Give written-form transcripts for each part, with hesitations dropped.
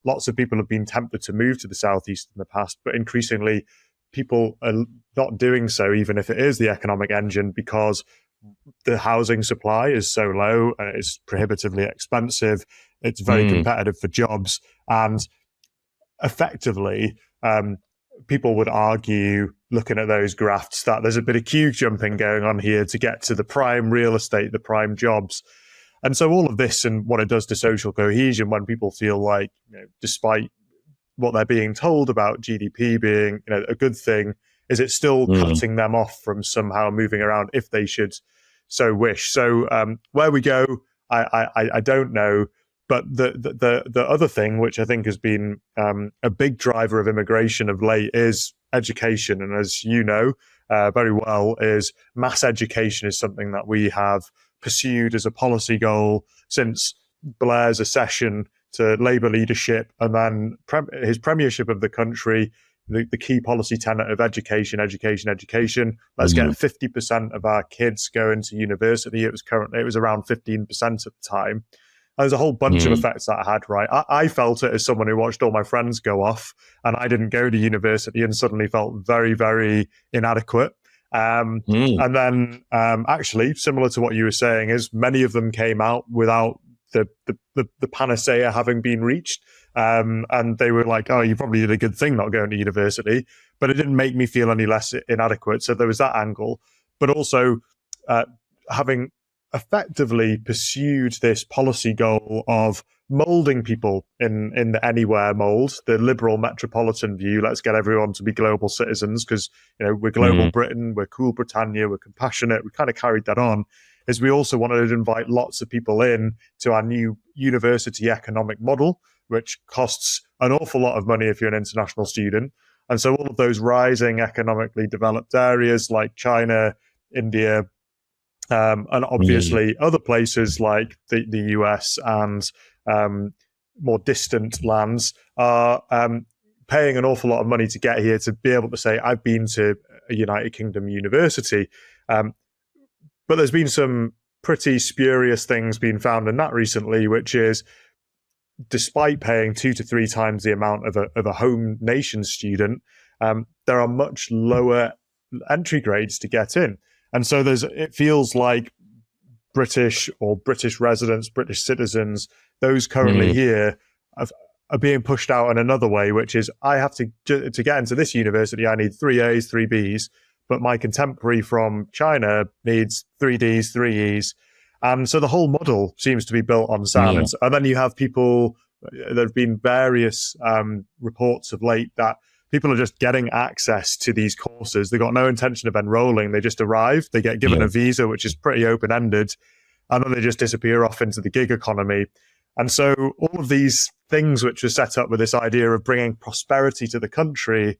lots of people have been tempted to move to the southeast in the past, but increasingly people are not doing so, even if it is the economic engine, because the housing supply is so low and it's prohibitively expensive. It's very competitive for jobs. And effectively, people would argue, looking at those graphs, that there's a bit of queue jumping going on here to get to the prime real estate, the prime jobs. And so all of this and what it does to social cohesion, when people feel like, despite what they're being told about GDP being a good thing, is it still cutting them off from somehow moving around if they should so wish. So where we go, I don't know. But the other thing, which I think has been a big driver of immigration of late, is education. And as you know very well, is mass education is something that we have pursued as a policy goal since Blair's accession to Labour leadership, and then his premiership of the country. The key policy tenet of education. Let's get 50% of our kids going to university. It was around 15% at the time. There's a whole bunch of effects that I had, right? I felt it as someone who watched all my friends go off, and I didn't go to university and suddenly felt very, very inadequate. And then actually, similar to what you were saying, is many of them came out without the panacea having been reached. And they were like, oh, you probably did a good thing not going to university, but it didn't make me feel any less inadequate. So there was that angle, but also having effectively pursued this policy goal of molding people in the anywhere mold, the liberal metropolitan view. Let's get everyone to be global citizens because we're global Britain, we're cool Britannia, we're compassionate. We kind of carried that on. Is we also wanted to invite lots of people in to our new university economic model, which costs an awful lot of money if you're an international student. And so all of those rising economically developed areas like China, India, and obviously other places like the US and more distant lands are paying an awful lot of money to get here to be able to say, I've been to a United Kingdom university. But there's been some pretty spurious things being found in that recently, which is despite paying 2 to 3 times the amount of a home nation student, there are much lower entry grades to get in. And so it feels like British or British residents, British citizens, those currently here are being pushed out in another way, which is I have to get into this university, I need 3 A's, 3 B's, but my contemporary from China needs 3 D's, 3 E's. And so the whole model seems to be built on sand. And then you have people, there have been various reports of late that people are just getting access to these courses. They've got no intention of enrolling. They just arrive, they get given a visa, which is pretty open-ended, and then they just disappear off into the gig economy. And so all of these things which were set up with this idea of bringing prosperity to the country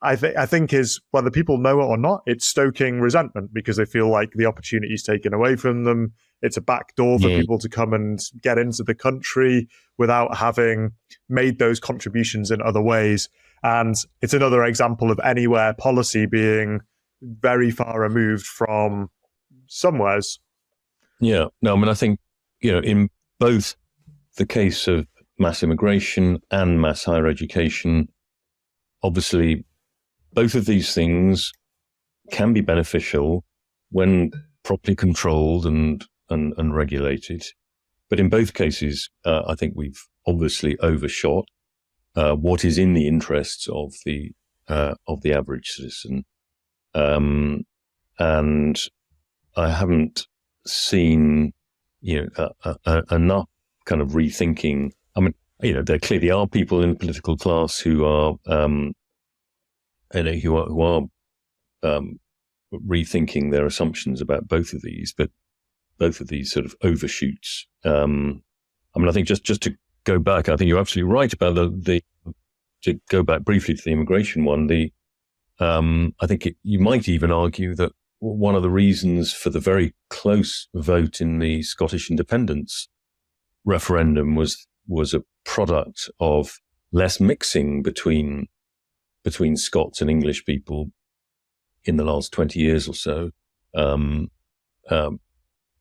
I think is, whether people know it or not, it's stoking resentment because they feel like the opportunity is taken away from them. It's a back door for people to come and get into the country without having made those contributions in other ways. And it's another example of anywhere policy being very far removed from somewheres. Yeah, no, I mean, I think, in both the case of mass immigration and mass higher education, obviously, both of these things can be beneficial when properly controlled and regulated. But in both cases, I think we've obviously overshot what is in the interests of the average citizen, and I haven't seen enough kind of rethinking. I mean, there clearly are people in the political class who are rethinking their assumptions about both of these, but both of these sort of overshoots. I mean, I think just to go back, I think you're absolutely right about to go back briefly to the immigration one. I think you might even argue that one of the reasons for the very close vote in the Scottish independence referendum was a product of less mixing between Scots and English people in the last 20 years or so,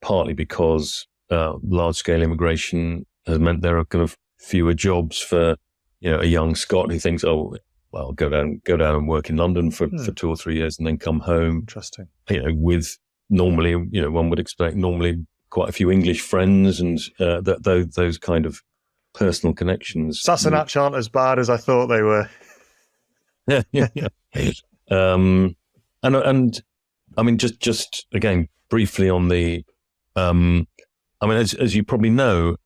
partly because large-scale immigration has meant there are kind of fewer jobs for, a young Scot who thinks, oh, well, go down and work in London for 2 or 3 years and then come home. Interesting. With normally, one would expect normally quite a few English friends and those kind of personal connections. Sassenach aren't as bad as I thought they were. Yeah. And I mean, just again, briefly on the, as you probably know,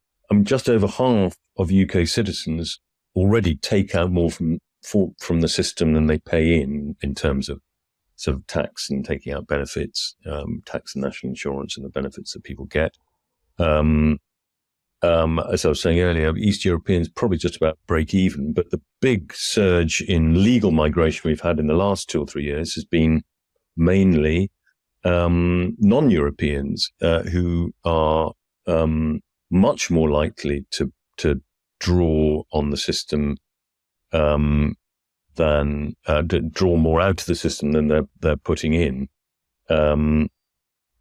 just over half of UK citizens already take out more from the system than they pay in terms of sort of tax and taking out benefits, tax and national insurance and the benefits that people get. As I was saying earlier, East Europeans probably just about break even, but the big surge in legal migration we've had in the last 2 or 3 years has been mainly non-Europeans who are much more likely to draw on the system than to draw more out of the system than they're putting in, so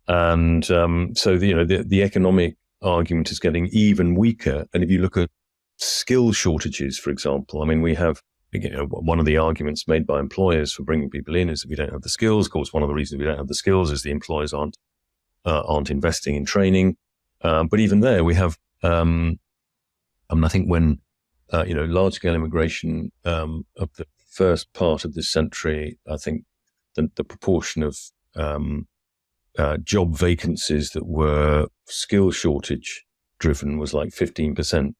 the economic argument is getting even weaker. And if you look at skill shortages, for example, I mean, we have, one of the arguments made by employers for bringing people in is that we don't have the skills. Of course, one of the reasons we don't have the skills is the employers aren't investing in training. But even there, we have, I think when, large-scale immigration of the first part of this century, I think the proportion of job vacancies that were skill shortage driven was like 15%.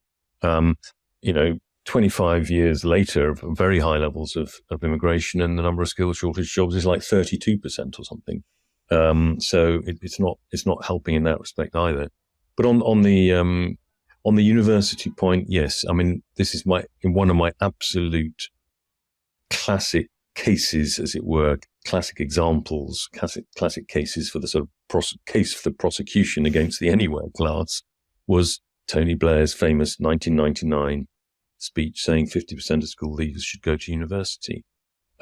25 years later, very high levels of immigration, and the number of skill shortage jobs is like 32% or something. So it's not helping in that respect either. But on the university point, yes, I mean, this is one of my absolute classic cases, as it were, classic examples, classic cases for the sort of case for the prosecution against the anywhere class was Tony Blair's famous 1999 speech saying 50% of school leavers should go to university.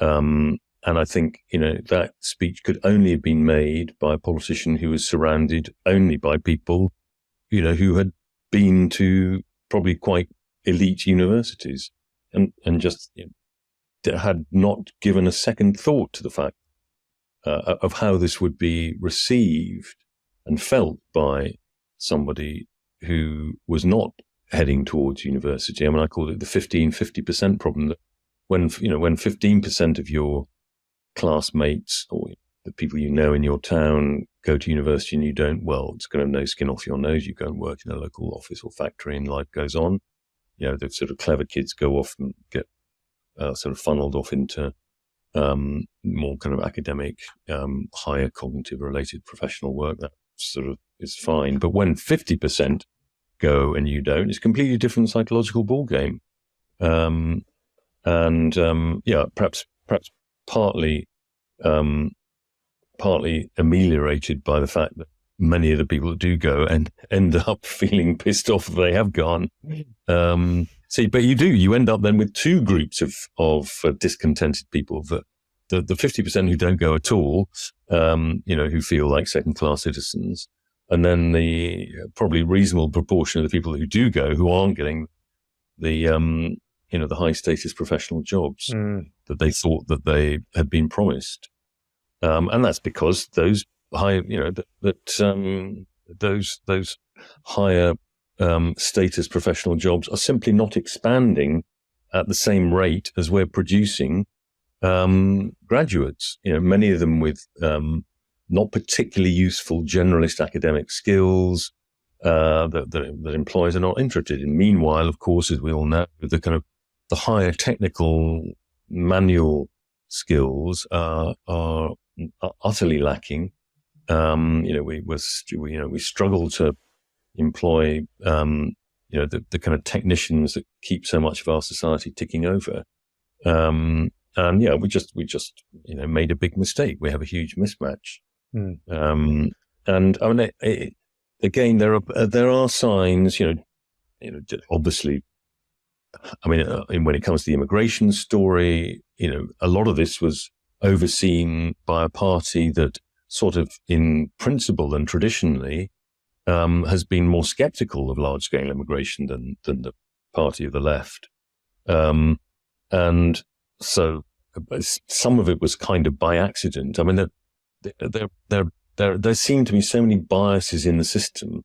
And I think, that speech could only have been made by a politician who was surrounded only by people, who had been to probably quite elite universities and just had not given a second thought to the fact of how this would be received and felt by somebody who was not heading towards university. I mean, I call it the 50% problem, that when 15% of your classmates or the people you know in your town go to university and you don't, well, it's going to have no skin off your nose. You go and work in a local office or factory and life goes on. The sort of clever kids go off and get sort of funneled off into more kind of academic, higher cognitive related professional work. That sort of is fine. But when 50% go and you don't, it's a completely different psychological ballgame. Perhaps partly ameliorated by the fact that many of the people that do go and end up feeling pissed off that they have gone. But you end up then with two groups of discontented people, that the 50% who don't go at all, who feel like second-class citizens, and then the probably reasonable proportion of the people who do go who aren't getting the the high-status professional jobs that they thought that they had been promised, and that's because those high, those higher status professional jobs are simply not expanding at the same rate as we're producing graduates. Many of them with not particularly useful generalist academic skills that employers are not interested in. Meanwhile, of course, as we all know, the higher technical manual skills are utterly lacking. We struggle to employ the kind of technicians that keep so much of our society ticking over. We just made a big mistake. We have a huge mismatch. And I mean, again, there are signs. Obviously, I mean, when it comes to the immigration story, a lot of this was overseen by a party that sort of, in principle and traditionally, has been more skeptical of large-scale immigration than the party of the left. And so some of it was kind of by accident. I mean, there seem to be so many biases in the system.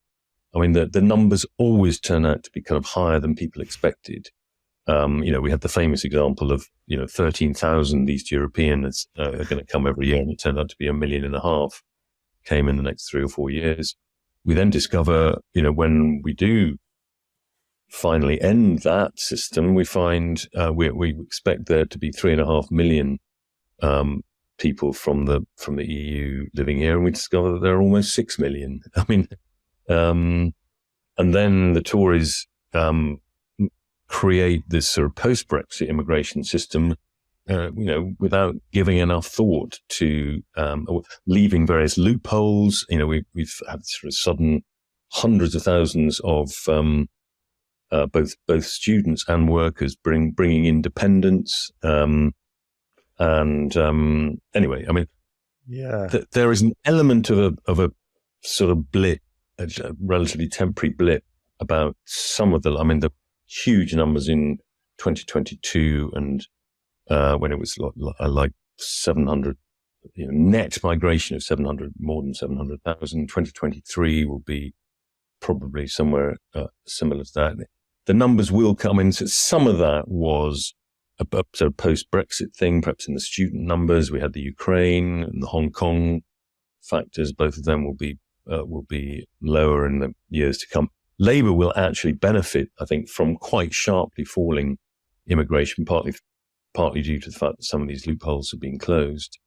I mean, the numbers always turn out to be kind of higher than people expected. We had the famous example of, 13,000 East Europeans are going to come every year, and it turned out to be 1.5 million came in the next 3 or 4 years. We then discover, when we do finally end that system, we find we expect there to be 3.5 million people from the EU living here, and we discover that there are almost 6 million. I mean, and then the Tories create this sort of post-Brexit immigration system, without giving enough thought to leaving various loopholes. We've had sort of sudden hundreds of thousands of both students and workers bringing independence. Anyway, I mean, there is an element of a sort of blip, a relatively temporary blip about some of the huge numbers in 2022 and when it was like 700, net migration of more than 700,000. 2023 will be probably somewhere similar to that. The numbers will come in. So some of that was a sort of post-Brexit thing, perhaps in the student numbers. We had the Ukraine and the Hong Kong factors. Both of them will be lower in the years to come. Labour will actually benefit, I think, from quite sharply falling immigration, partly due to the fact that some of these loopholes have been closed.